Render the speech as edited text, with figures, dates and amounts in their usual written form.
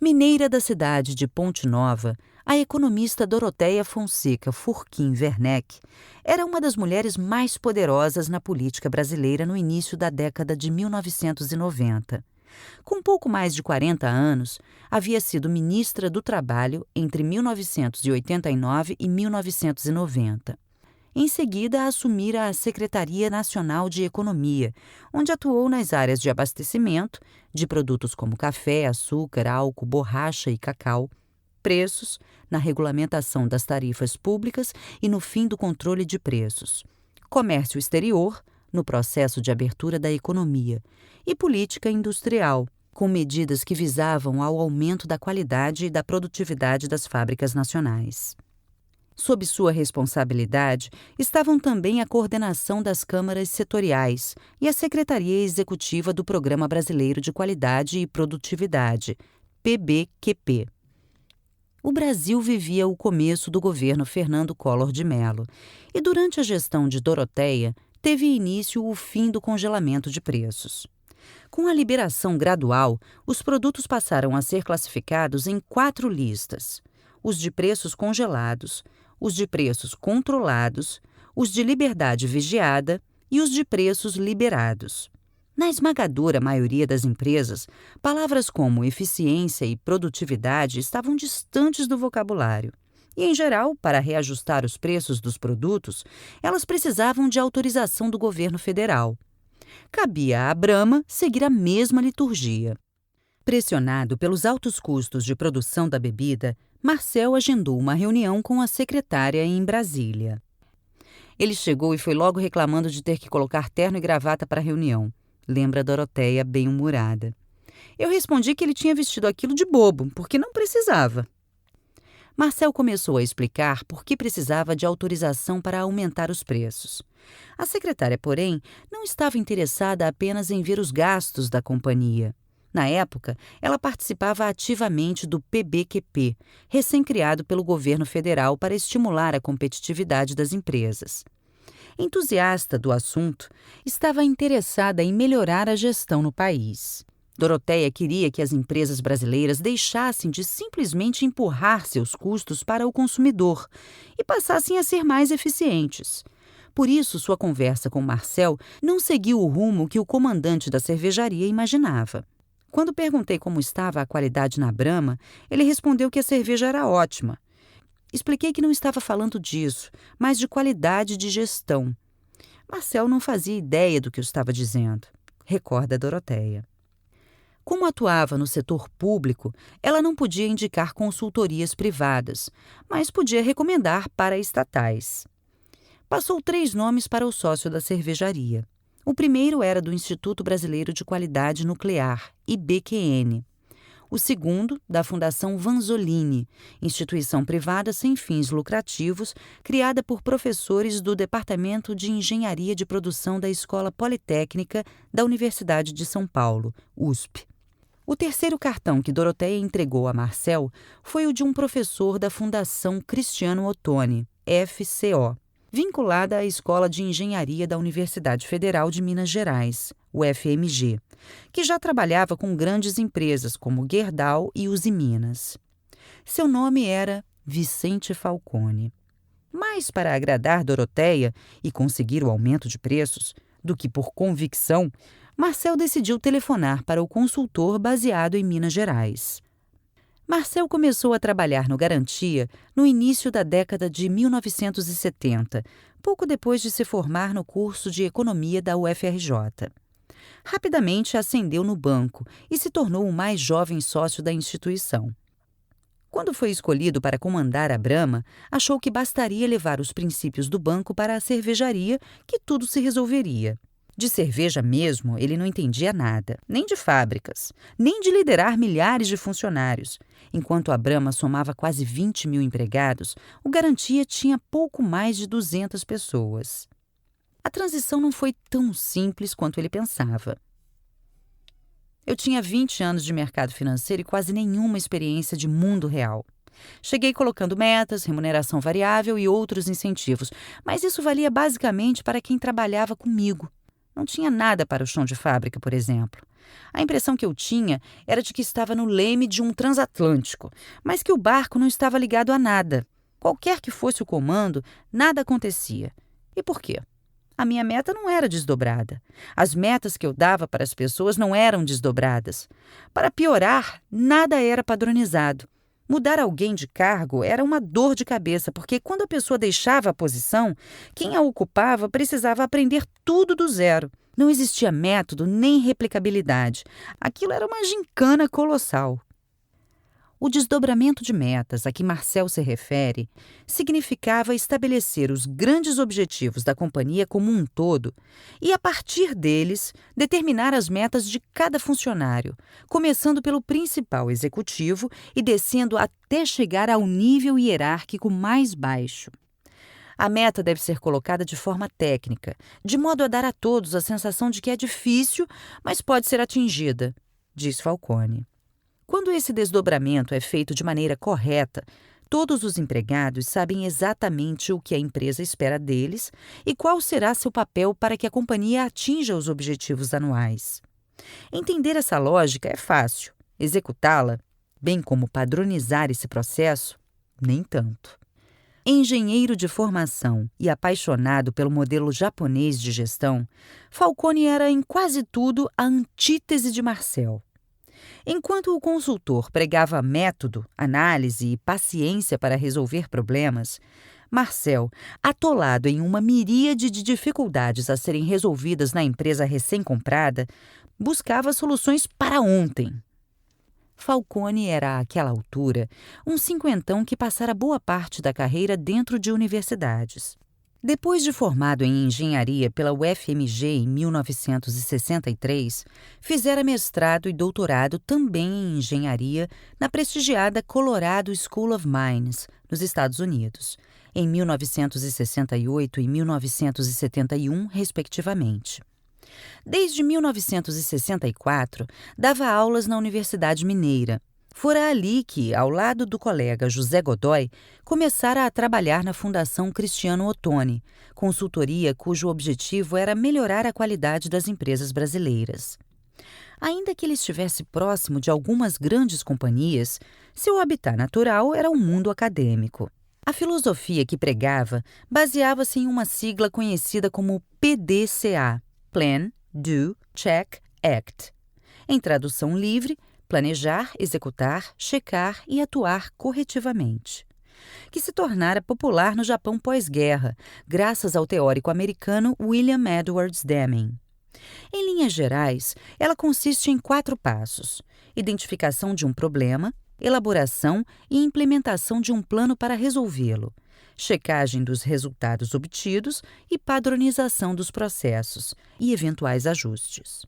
Mineira da cidade de Ponte Nova, a economista Doroteia Fonseca Furquim Werneck era uma das mulheres mais poderosas na política brasileira no início da década de 1990. Com pouco mais de 40 anos, havia sido ministra do Trabalho entre 1989 e 1990. Em seguida, assumira a Secretaria Nacional de Economia, onde atuou nas áreas de abastecimento, de produtos como café, açúcar, álcool, borracha e cacau, preços, na regulamentação das tarifas públicas e no fim do controle de preços, comércio exterior, no processo de abertura da economia, e política industrial, com medidas que visavam ao aumento da qualidade e da produtividade das fábricas nacionais. Sob sua responsabilidade estavam também a coordenação das câmaras setoriais e a Secretaria Executiva do Programa Brasileiro de Qualidade e Produtividade, PBQP. O Brasil vivia o começo do governo Fernando Collor de Mello e, durante a gestão de Doroteia, teve início o fim do congelamento de preços. Com a liberação gradual, os produtos passaram a ser classificados em 4 listas: os de preços congelados, os de preços controlados, os de liberdade vigiada e os de preços liberados. Na esmagadora maioria das empresas, palavras como eficiência e produtividade estavam distantes do vocabulário. E, em geral, para reajustar os preços dos produtos, elas precisavam de autorização do governo federal. Cabia à Brahma seguir a mesma liturgia. Pressionado pelos altos custos de produção da bebida, Marcel agendou uma reunião com a secretária em Brasília. Ele chegou e foi logo reclamando de ter que colocar terno e gravata para a reunião, lembra Doroteia, bem-humorada. Eu respondi que ele tinha vestido aquilo de bobo, porque não precisava. Marcel começou a explicar por que precisava de autorização para aumentar os preços. A secretária, porém, não estava interessada apenas em ver os gastos da companhia. Na época, ela participava ativamente do PBQP, recém-criado pelo governo federal para estimular a competitividade das empresas. Entusiasta do assunto, estava interessada em melhorar a gestão no país. Doroteia queria que as empresas brasileiras deixassem de simplesmente empurrar seus custos para o consumidor e passassem a ser mais eficientes. Por isso, sua conversa com Marcel não seguiu o rumo que o comandante da cervejaria imaginava. Quando perguntei como estava a qualidade na Brahma, ele respondeu que a cerveja era ótima. Expliquei que não estava falando disso, mas de qualidade de gestão. Marcel não fazia ideia do que eu estava dizendo, recorda Doroteia. Como atuava no setor público, ela não podia indicar consultorias privadas, mas podia recomendar para estatais. Passou 3 nomes para o sócio da cervejaria. O primeiro era do Instituto Brasileiro de Qualidade Nuclear, IBQN. O segundo, da Fundação Vanzolini, instituição privada sem fins lucrativos, criada por professores do Departamento de Engenharia de Produção da Escola Politécnica da Universidade de São Paulo, USP. O terceiro cartão que Doroteia entregou a Marcel foi o de um professor da Fundação Cristiano Ottoni, FCO, vinculada à Escola de Engenharia da Universidade Federal de Minas Gerais, UFMG, que já trabalhava com grandes empresas como Gerdau e Usiminas. Seu nome era Vicente Falcone. Mais para agradar Doroteia e conseguir o aumento de preços do que por convicção, Marcel decidiu telefonar para o consultor baseado em Minas Gerais. Marcel começou a trabalhar no Garantia no início da década de 1970, pouco depois de se formar no curso de Economia da UFRJ. Rapidamente ascendeu no banco e se tornou o mais jovem sócio da instituição. Quando foi escolhido para comandar a Brahma, achou que bastaria levar os princípios do banco para a cervejaria, que tudo se resolveria. De cerveja mesmo, ele não entendia nada, nem de fábricas, nem de liderar milhares de funcionários. Enquanto a Brahma somava quase 20 mil empregados, o Garantia tinha pouco mais de 200 pessoas. A transição não foi tão simples quanto ele pensava. Eu tinha 20 anos de mercado financeiro e quase nenhuma experiência de mundo real. Cheguei colocando metas, remuneração variável e outros incentivos, mas isso valia basicamente para quem trabalhava comigo. Não tinha nada para o chão de fábrica, por exemplo. A impressão que eu tinha era de que estava no leme de um transatlântico, mas que o barco não estava ligado a nada. Qualquer que fosse o comando, nada acontecia. E por quê? A minha meta não era desdobrada. As metas que eu dava para as pessoas não eram desdobradas. Para piorar, nada era padronizado. Mudar alguém de cargo era uma dor de cabeça, porque quando a pessoa deixava a posição, quem a ocupava precisava aprender tudo do zero. Não existia método nem replicabilidade. Aquilo era uma gincana colossal. O desdobramento de metas a que Marcel se refere significava estabelecer os grandes objetivos da companhia como um todo e, a partir deles, determinar as metas de cada funcionário, começando pelo principal executivo e descendo até chegar ao nível hierárquico mais baixo. A meta deve ser colocada de forma técnica, de modo a dar a todos a sensação de que é difícil, mas pode ser atingida, diz Falcone. Quando esse desdobramento é feito de maneira correta, todos os empregados sabem exatamente o que a empresa espera deles e qual será seu papel para que a companhia atinja os objetivos anuais. Entender essa lógica é fácil, executá-la, bem como padronizar esse processo, nem tanto. Engenheiro de formação e apaixonado pelo modelo japonês de gestão, Falcone era em quase tudo a antítese de Marcel. Enquanto o consultor pregava método, análise e paciência para resolver problemas, Marcel, atolado em uma miríade de dificuldades a serem resolvidas na empresa recém-comprada, buscava soluções para ontem. Falcone era, àquela altura, um cinquentão que passara boa parte da carreira dentro de universidades. Depois de formado em engenharia pela UFMG em 1963, fizera mestrado e doutorado também em engenharia na prestigiada Colorado School of Mines, nos Estados Unidos, em 1968 e 1971, respectivamente. Desde 1964, dava aulas na Universidade Mineira. Fora ali que, ao lado do colega José Godoy, começara a trabalhar na Fundação Cristiano Ottoni, consultoria cujo objetivo era melhorar a qualidade das empresas brasileiras. Ainda que ele estivesse próximo de algumas grandes companhias, seu habitat natural era o mundo acadêmico. A filosofia que pregava baseava-se em uma sigla conhecida como PDCA, Plan, Do, Check, Act. Em tradução livre, planejar, executar, checar e atuar corretivamente, que se tornara popular no Japão pós-guerra, graças ao teórico americano William Edwards Deming. Em linhas gerais, ela consiste em 4 passos: identificação de um problema, elaboração e implementação de um plano para resolvê-lo, checagem dos resultados obtidos e padronização dos processos e eventuais ajustes.